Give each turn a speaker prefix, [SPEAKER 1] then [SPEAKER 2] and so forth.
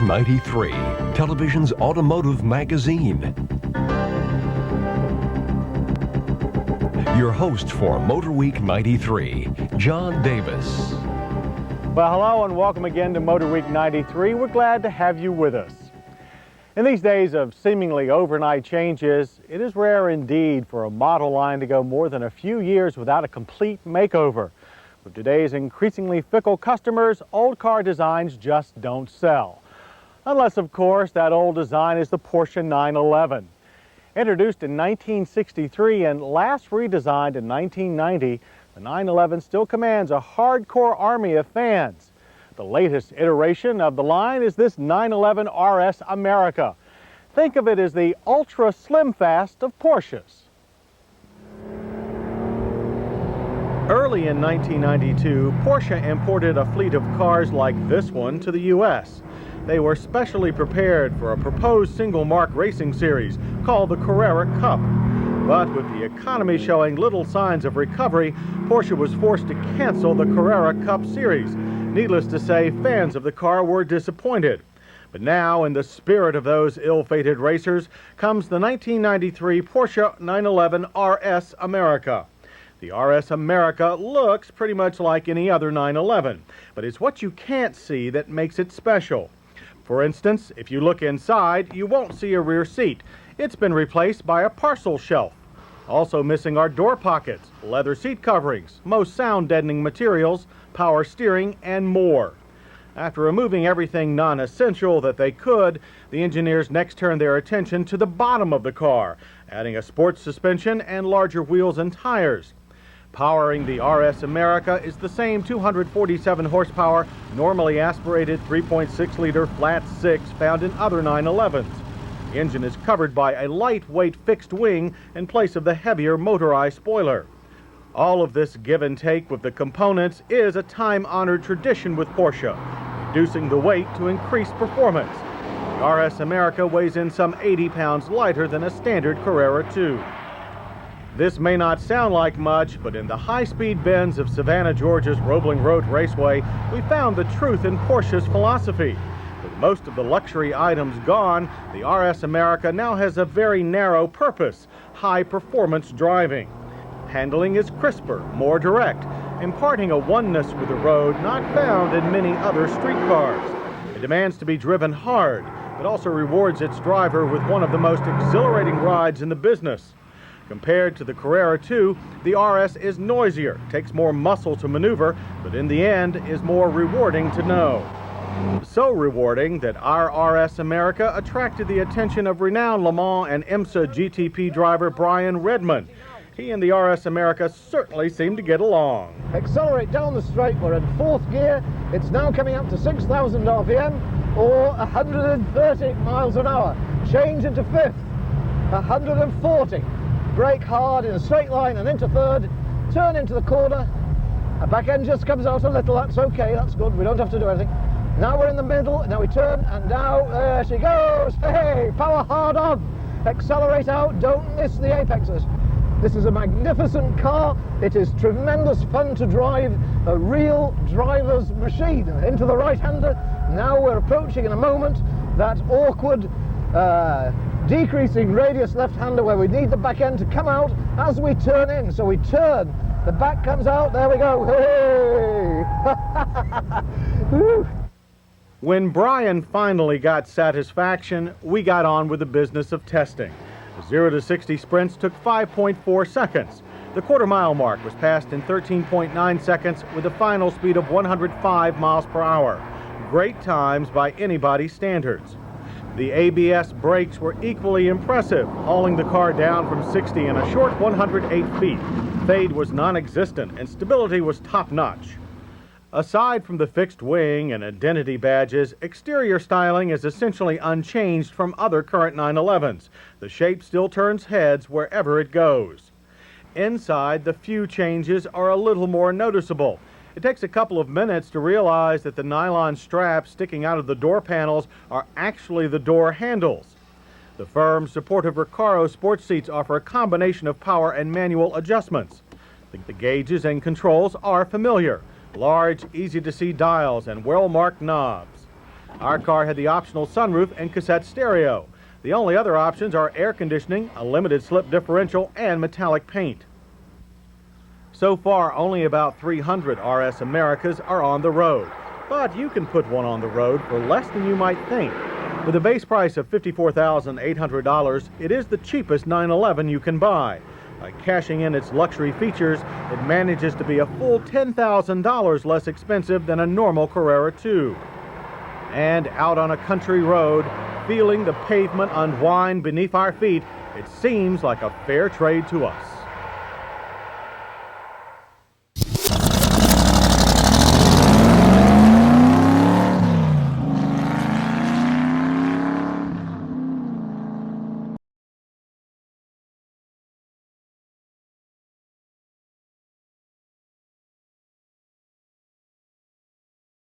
[SPEAKER 1] 93, television's automotive magazine. Your host for MotorWeek 93, John Davis.
[SPEAKER 2] Well, hello and welcome again to MotorWeek 93. We're glad to have you with us. In these days of seemingly overnight changes, it is rare indeed for a model line to go more than a few years without a complete makeover. With today's increasingly fickle customers, old car designs just don't sell. Unless, of course, that old design is the Porsche 911. Introduced in 1963 and last redesigned in 1990, the 911 still commands a hardcore army of fans. The latest iteration of the line is this 911 RS America. Think of it as the ultra slim fast of Porsches. Early in 1992, Porsche imported a fleet of cars like this one to the U.S. They were specially prepared for a proposed single-mark racing series called the Carrera Cup. But with the economy showing little signs of recovery, Porsche was forced to cancel the Carrera Cup series. Needless to say, fans of the car were disappointed. But now, in the spirit of those ill-fated racers, comes the 1993 Porsche 911 RS America. The RS America looks pretty much like any other 911, but it's what you can't see that makes it special. For instance, if you look inside, you won't see a rear seat. It's been replaced by a parcel shelf. Also missing are door pockets, leather seat coverings, most sound-deadening materials, power steering, and more. After removing everything non-essential that they could, the engineers next turned their attention to the bottom of the car, adding a sports suspension and larger wheels and tires. Powering the RS America is the same 247 horsepower, normally aspirated 3.6-liter flat six found in other 911s. The engine is covered by a lightweight fixed wing in place of the heavier motorized spoiler. All of this give and take with the components is a time-honored tradition with Porsche, reducing the weight to increase performance. The RS America weighs in some 80 pounds lighter than a standard Carrera 2. This may not sound like much, but in the high-speed bends of Savannah, Georgia's Roebling Road Raceway, we found the truth in Porsche's philosophy. With most of the luxury items gone, the RS America now has a very narrow purpose: high-performance driving. Handling is crisper, more direct, imparting a oneness with the road not found in many other street cars. It demands to be driven hard, but also rewards its driver with one of the most exhilarating rides in the business. Compared to the Carrera 2, the RS is noisier, takes more muscle to maneuver, but in the end is more rewarding to know. So rewarding that our RS America attracted the attention of renowned Le Mans and IMSA GTP driver Brian Redman. He and the RS America certainly seem to get along.
[SPEAKER 3] Accelerate down the straight, we're in fourth gear. It's now coming up to 6,000 RPM or 130 miles an hour. Change into fifth, 140. Brake hard in a straight line and into third. Turn into the corner. A back end just comes out a little, that's okay, that's good, we don't have to do anything. Now we're in the middle, now we turn, and now there she goes. Hey, power hard on. Accelerate out, don't miss the apexes. This is a magnificent car. It is tremendous fun to drive, a real driver's machine. Into the right-hander. Now we're approaching in a moment that awkward decreasing radius left-hander where we need the back end to come out as we turn in. So we turn, the back comes out, there we go. Hey!
[SPEAKER 2] When Brian finally got satisfaction, we got on with the business of testing. The 0 to 60 sprints took 5.4 seconds. The quarter-mile mark was passed in 13.9 seconds with a final speed of 105 miles per hour. Great times by anybody's standards. The ABS brakes were equally impressive, hauling the car down from 60 in a short 108 feet. Fade was non-existent and stability was top-notch. Aside from the fixed wing and identity badges, exterior styling is essentially unchanged from other current 911s. The shape still turns heads wherever it goes. Inside, the few changes are a little more noticeable. It takes a couple of minutes to realize that the nylon straps sticking out of the door panels are actually the door handles. The firm, supportive Recaro sports seats offer a combination of power and manual adjustments. The gauges and controls are familiar. Large, easy-to-see dials and well-marked knobs. Our car had the optional sunroof and cassette stereo. The only other options are air conditioning, a limited slip differential, and metallic paint. So far, only about 300 RS Americas are on the road, but you can put one on the road for less than you might think. With a base price of $54,800, it is the cheapest 911 you can buy. By cashing in its luxury features, it manages to be a full $10,000 less expensive than a normal Carrera 2. And out on a country road, feeling the pavement unwind beneath our feet, it seems like a fair trade to us.